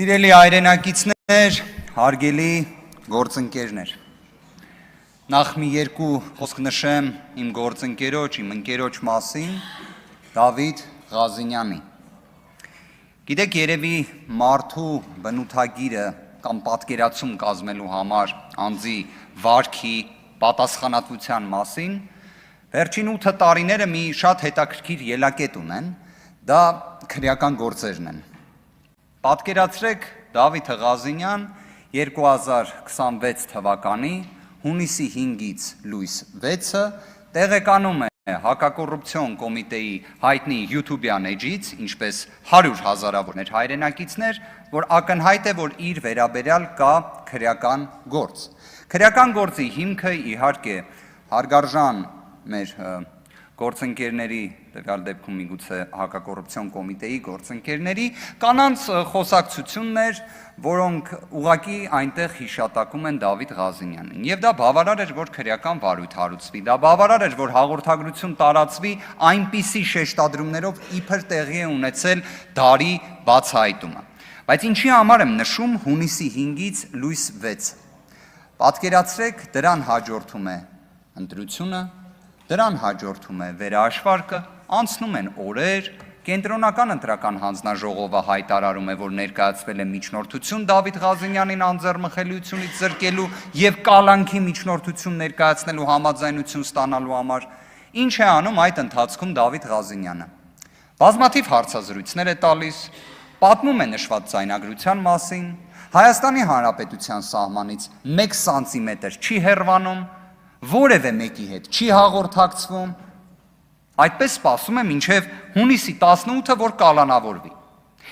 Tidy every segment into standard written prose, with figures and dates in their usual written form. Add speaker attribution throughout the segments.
Speaker 1: Սիրելի հայրենակիցներ, հարգելի գործընկերներ, նախ մի երկու խոսք նշեմ իմ գործընկերոջ, իմ ընկերոջ մասին, Դավիթ Ղազինյանի։ Գիտեք, երևի մարդու բնութագիրը կամ պատկերացում կազմելու համար անձի վարքի, պատասխանատվության մասին, վերջին 8 տարիները մի շատ հետաքրքիր ելակետ ունեն, դա քրեական գործերն են։ Պատկերացրեք Դավիթ Ղազինյան 2026 թվականի հունիսի 5-ից լույս 6-ը տեղեկանում է հակակոռուպցիոն կոմիտեի հայտնի YouTube-յան էջից, ինչպես 100 հազարավոր հայրենակիցներ, որ ակնհայտ է, որ իր վերաբերյալ կա քրեական գործ։ Քրեական գործի հիմքը իհարկե հարգարժան մեր գործընկերների, տվյալ դեպքում միգուցե հակակոռուպցիոն կոմիտեի գործընկերների կանանց խոսակցություններ, որոնք ուղղակի այնտեղ հիշատակում են Դավիթ Ղազինյանին։ Եվ դա բավարար էր, որ քրեական վարույթ հարուցվի, դա բավարար էր, որ հաղորդագրություն տարածվի այնպիսի շեշտադրումներով, իբր տեղի է ունեցել դարի բացահայտումը։ Բայց ինչի համար եմ նշում հունիսի 5-ից լույս 6։ Պատկերացրեք, դրան հաջորդում է ընտրությունը, դրան հաջորդում է վերահաշվարկը, անցնում են օրեր, կենտրոնական ընտրական հանձնաժողովը հայտարարում է, որ ներկայացվել է միջնորդություն Դավիթ Ղազինյանին անձեռմխելիությունից զրկելու եւ կալանքի միջնորդություն ներկայացնելու համաձայնություն ստանալու համար։ Ինչ է անում այդ ընթացքում Դավիթ Ղազինյանը։ Բազմաթիվ հարցազրույցներ է տալիս, պատմում է նշված ձայնագրության մասին, Հայաստանի Հանրապետության սահմանից 1 սանտիմետր չի հեռվանում, որևէ մեկի հետ չի հաղորդակցվում, այդպես սպասում է մինչև հունիսի 18-ը, որ կալանավորվի։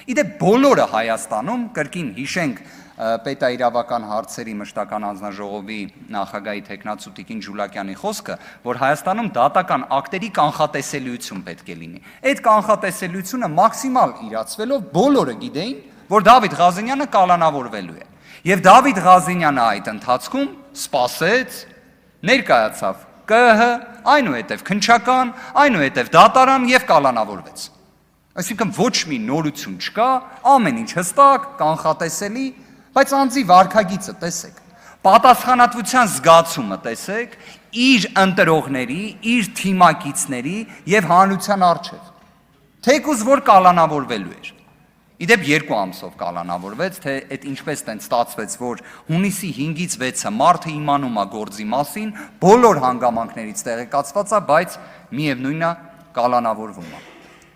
Speaker 1: Իդեպ բոլորը Հայաստանում, կրկին հիշենք պետաիրավական հարցերի մշտական հանձնաժողովի նախագահի թեկնածու Տիկին Ջուլակյանի խոսքը, որ Հայաստանում դատական ակտերի կանխատեսելիություն պետք է լինի։ Այդ կանխատեսելիությունը մաքսիմալ իրացվելով բոլորը գիտեին, որ Դավիթ Ղազինյանը կալանավորվելու է։ Եվ Դավիթ Ղազինյանը այդ ընթացքում սպասեց, ներկայացավ ԿԸՀ, այնուհետև քննչական, այնուհետև դատարան եւ կալանավորվեց։ Այսինքն ոչ մի նորություն չկա, ամեն ինչ հստակ, կանխատեսելի, բայց անձի վարքագիծը տեսեք, պատասխանատվության զգացումը տեսեք, իր ընտրողների, իր թիմակիցների եւ հանրության առջեւ։ Թեկուզ որ կալանավորվելու էր։ Իդեպ 2 ամսով կալանավորվեց, թե այդ ինչպես տենց ստացվեց, որ հունիսի 5-ից 6-ը մարդը իմանում է գործի մասին, բոլոր հանգամանքներից տեղեկացված է, բայց միևնույնն է կալանավորվում է։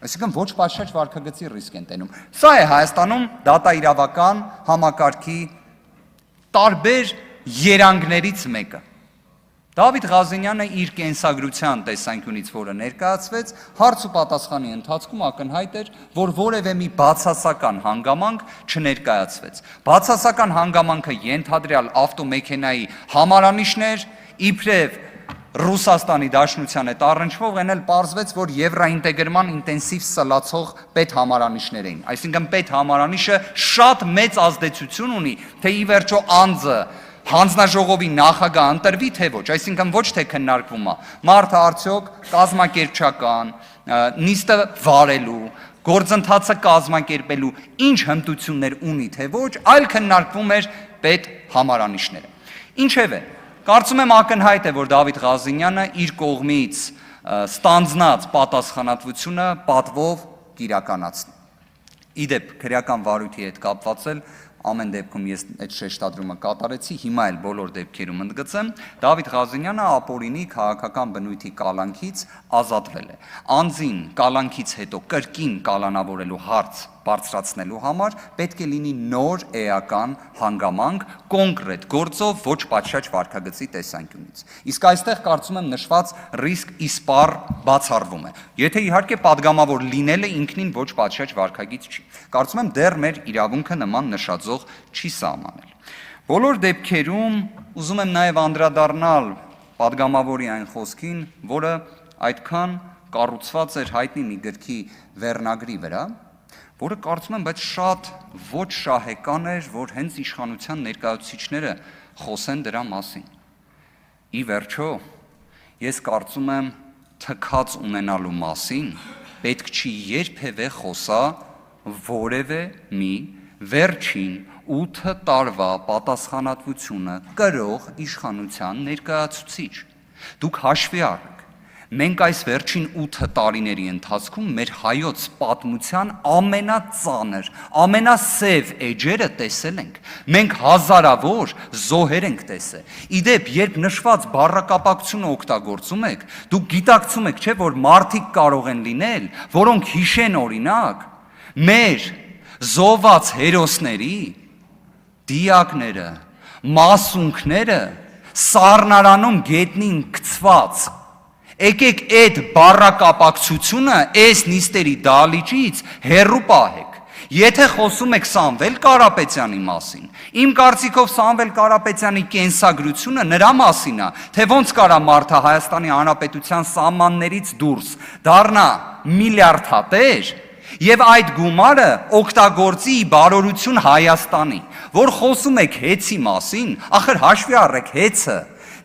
Speaker 1: Այսինքն ոչ պատշաճ վարքագծի ռիսկ են տենում։ Սա է Հայաստանում դատաիրավական համակարգի տարբեր երանգներից մեկը։ Դավիթ Ղազինյանը իր կենսագրության տեսանկյունից, որը ներկայացվեց, հարց ու պատասխանի ընթացքում ակնհայտ էր, որ որևէ մի բացասական հանգամանք չներկայացվեց։ Բացասական հանգամանքը ենթադրյալ ավտոմեքենայի համարանիշներ, իբրև Ռուսաստանի Դաշնության հետ առնչվող, այն էլ պարզվեց, որ եվրոինտեգրման ինտենսիվ սլացող պետհամարանիշներ էին։ Այսինքն պետհամարանիշը շատ մեծ ազդեցություն ունի, թե ի վերջո անձը հանձնաժողովի նախագահ ընտրվի, թե ոչ, այսինքն ոչ թե քննարկվում է, մարդը արդյոք կազմակերպչական, նիստը վարելու, գործընթացը կազմակերպելու ինչ հմտություններ ունի, թե ոչ, այլ քննարկվում էր պետ համարանիշները։ Ինչևէ, կարծում եմ ակնհայտ է, որ Դավիթ Ղազինյանը իր կողմից ստանձնած պատասխանատվությունը պատվով կիրականացնի։ Իդեպ քրեական վարույթի հետ կապված էլ ամեն դեպքում ես այդ շեշտադրումը կատարեցի, հիմա էլ բոլոր դեպքերում ընդգծեմ, Դավիթ Ղազինյանը ապօրինի քաղաքական բնույթի կալանքից ազատվել է։ Անձին կալանքից հետո կրկին կալանավորելու հարց բարձրացնելու համար պետք է լինի նոր էական հանգամանք, կոնկրետ գործով, ոչ պատշաճ վարքագծի տեսանկյունից։ Իսկ այստեղ կարծում եմ նշված ռիսկ իսպառ բացառվում է։ Եթե իհարկե падգամավոր լինելը ինքնին ոչ պատշաճ վարքագիծ չի։ Կարծում եմ դեռ մեր իրավունքը նման նշաձող չի սահմանել։ Բոլոր դեպքերում ուզում եմ նաև անդրադառնալ падգամավորի այն խոսքին, որը այդքան կառուցված էր հայտնի մի գրքի վերնագրի վրա, որը կարծում եմ, բայց շատ ոչ շահեկան էր, որ հենց իշխանության ներկայացուցիչները խոսեն դրա մասին։ Ի վերջո, ես կարծում եմ, թքած ունենալու մասին պետք չի երբևէ խոսա որևէ մի վերջին 8 տարվա պատասխանատվությունը կրող իշխանության ներկայացուցիչ։ Դուք հաշվի առեք, մենք այս վերջին 8 տարիների ընթացքում մեր հայոց պատմության ամենածանր, ամենասև էջերը տեսել ենք։ Մենք հազարավոր զոհեր ենք տեսել։ Իդեպ, երբ նշված բառակապակցությունը օգտագործում եք, դուք գիտակցում եք, չէ՞, որ մարդիկ կարող են լինել, որոնք հիշեն օրինակ մեր զոհված հերոսների դիակները, մասունքները սառնարանում գետնին գցված։ Եկեք այդ բառակապակցությունը այս նիստերի դահլիճից հեռու պահեք։ Եթե խոսում եք Սամվել Կարապետյանի մասին, իմ կարծիքով Սամվել Կարապետյանի կենսագրությունը նրա մասին է, թե ոնց կարա մարդը Հայաստանի Հանրապետության սահմաններից դուրս դառնա միլիարդատեր եւ այդ գումարը օգտագործի բարօրություն Հայաստանի, որ խոսում եք հեծի մասին, ախր հաշվի առեք հեծը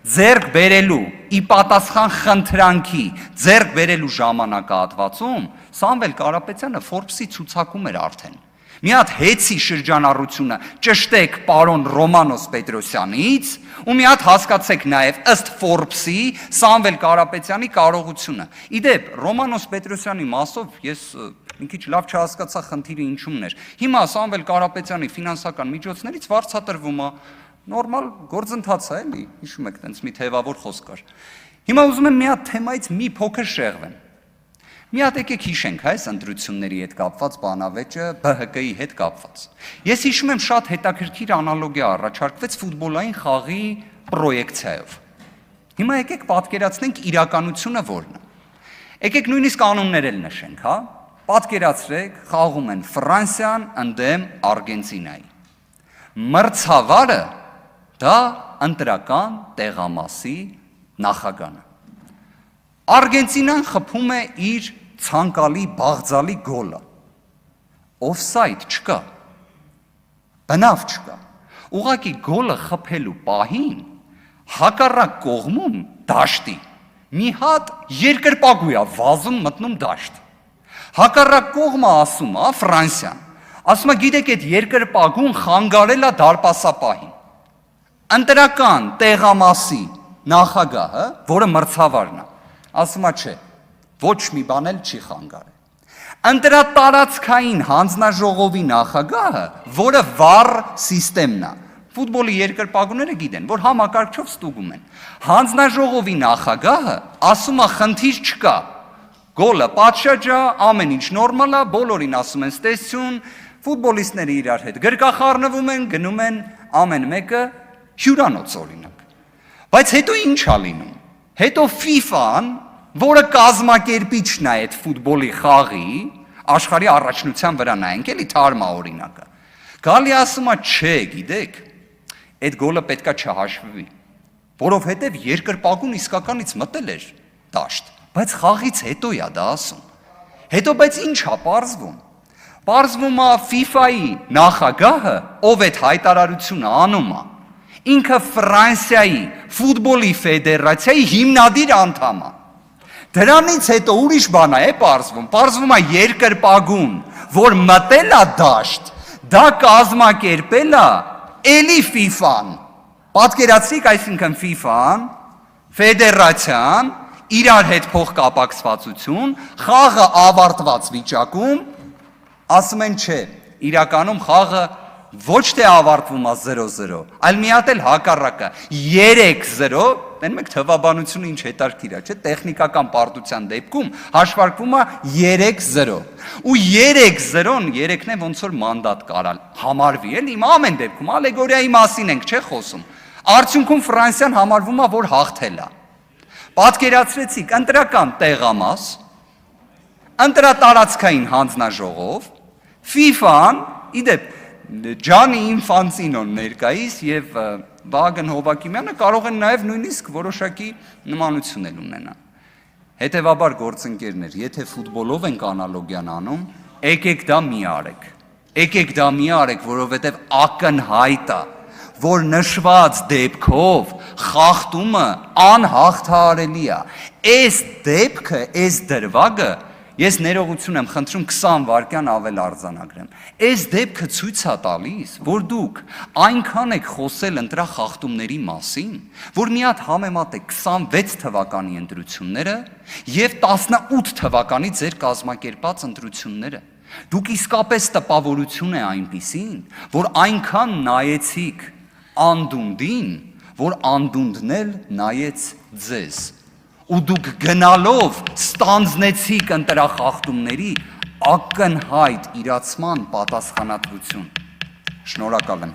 Speaker 1: ձեռք բերելու ի պատասխան խնդրանքի ձեռք բերելու ժամանակահատվածում Սամվել Կարապետյանը Forbes-ի ցուցակում էր արդեն։ Մի հատ հեծի շրջանառությունը ճշտեք պարոն Ռոմանոս Պետրոսյանից ու մի հատ հասկացեք նաև ըստ Forbes-ի Սամվել Կարապետյանի կարողությունը։ Իդեպ Ռոմանոս Պետրոսյանի մասով ես մի քիչ լավ չհասկացա խնդիրը ինչումն էր։ Հիմա Սամվել Կարապետյանի ֆինանսական միջոցներից վարձատրվում է, նորմալ գործընթաց է, էլի, հիշում եք, տենց մի թևավոր խոսք կար։ Հիմա ուզում եմ մի հատ թեմայից մի փոքր շեղվեմ։ Մի հատ եկեք հիշենք այս ընտրությունների հետ կապված բանավեճը, ԲՀԿ-ի հետ կապված։ Ես հիշում եմ շատ հետաքրքիր անալոգիա առաջարկվեց ֆուտբոլային խաղի պրոյեկցիայով։ Հիմա եկեք պատկերացնենք իրականությունը որն է։ Եկեք նույնիսկ անուններ էլ նշենք, հա։ Պատկերացրեք, խաղում են Ֆրանսիան ընդդեմ Արգենտինայի։ Մրցավարը դա ընտրական տեղամասի նախագահն է։ Արգենտինան խփում է իր ցանկալի բաղձալի գոլը։ Օֆսայդ չկա։ Բնավ չկա։ Ուղղակի գոլը խփելու պահին հակառակ կողմում դաշտի մի հատ երկրպագու է վազում մտնում դաշտ։ Հակառակ կողմը ասում է Ֆրանսիան։ Ասում է գիտեք այդ երկրպագուն խանգարել է դարպասապահին։ Ընտրական տեղամասի նախագահը, որը մրցավարն է, ասում է չէ, ոչ մի բան էլ չի խանգարել։ Ընտրատարածքային հանձնաժողովի նախագահը, որը վառ սիստեմն է, ֆուտբոլի երկրպագուները գիտեն, որ համակարգչով ստուգում են։ Հանձնաժողովի նախագահը ասում է խնդիր չկա, գոլը պատշաճ է, ամեն ինչ նորմալ է, բոլորին ասում են ստեսություն, ֆուտբոլիստները իրար հետ գրկախառնվում են, գնում են ամեն մեկը հյուրանոց օրինակ։ Բայց հետո ինչ է լինում։ Հետո FIFA-ն, որը կազմակերպիչն է այդ ֆուտբոլի խաղի, աշխարհի առաջնության վրա նայենք, էլի թարմա օրինակը։ Գալի ասում է, չէ, գիտեք, այդ գոլը պետքա չհաշվվի, որովհետև երկրպագուն իսկականից մտել էր դաշտ, բայց խաղից հետո է դա ասում։ Հետո բայց ինչ է պարզվում։ Պարզվում է FIFA-ի նախագահը, ով այդ հայտարարությունը անում է, ինքը Ֆրանսիայի ֆուտբոլի ֆեդերացիայի հիմնադիր անդամ է։ Դրանից հետո ուրիշ բան է պարզվում։ Պարզվում է երկրպագուն, որ մտել է դաշտ, դա կազմակերպել է էլի FIFA-ն։ Պատկերացրիք, այսինքն FIFA-ն, ֆեդերացիան, իրար հետ փոխկապակցվածություն, խաղը ավարտված վիճակում, ասում են չէ, իրականում խաղը ոչ թե ավարտվում է 0-0, այլ մի հատ էլ հակառակը 3-0, տենում եք թվաբանությունը ինչ հետարքիր է, չէ, տեխնիկական պարտության դեպքում հաշվարկվում է 3-0, ու 3-0-ն երեքն է ոնց որ մանդատ կարալ համարվի, էլ իմ ամեն դեպքում, ալեգորիայի մասին ենք, չէ խոսում, արդյունքում Ֆրանսիան համարվում է, որ հաղթել է, պատկերացրեցիք ընտրական տեղամաս, ընտրատարածքային հանձնաժողով, FIFA-ն, իդեպ Ջանի Ինֆանտինոն ներկայիս եւ Վագն Հովակիմյանը կարող են նաեւ նույնիսկ որոշակի նմանություն էլ ունենան։ Հետևաբար գործընկերներ, եթե ֆուտբոլով ենք անալոգիան անում, եկեք դա մի արեք։ Եկեք դա մի արեք, որովհետեւ ակնհայտ է, որ նշված դեպքով խախտումը անհաղթահարելի է։ Այս դեպքը, այս դրվագը Ես ներողություն եմ խնդրում 20 վայրկյան ավել արձանագրեմ։ Այս դեպքը ցույց է տալիս, որ դուք այնքան եք խոսել ընտրախախտումների մասին, որ մի հատ համեմատեք 26 թվականի ընտրությունները եւ 18 թվականի ձեր կազմակերպած ընտրությունները։ Դուք իսկապես տպավորություն է այնպիսին, որ այնքան նայեցիք անդունդին, որ անդունդն էլ նայեց ձեզ։ Ու դուք գնալով ստանձնեցիք ընտրախախտումների ակնհայտ իրացման պատասխանատվություն։ Շնորհակալ եմ։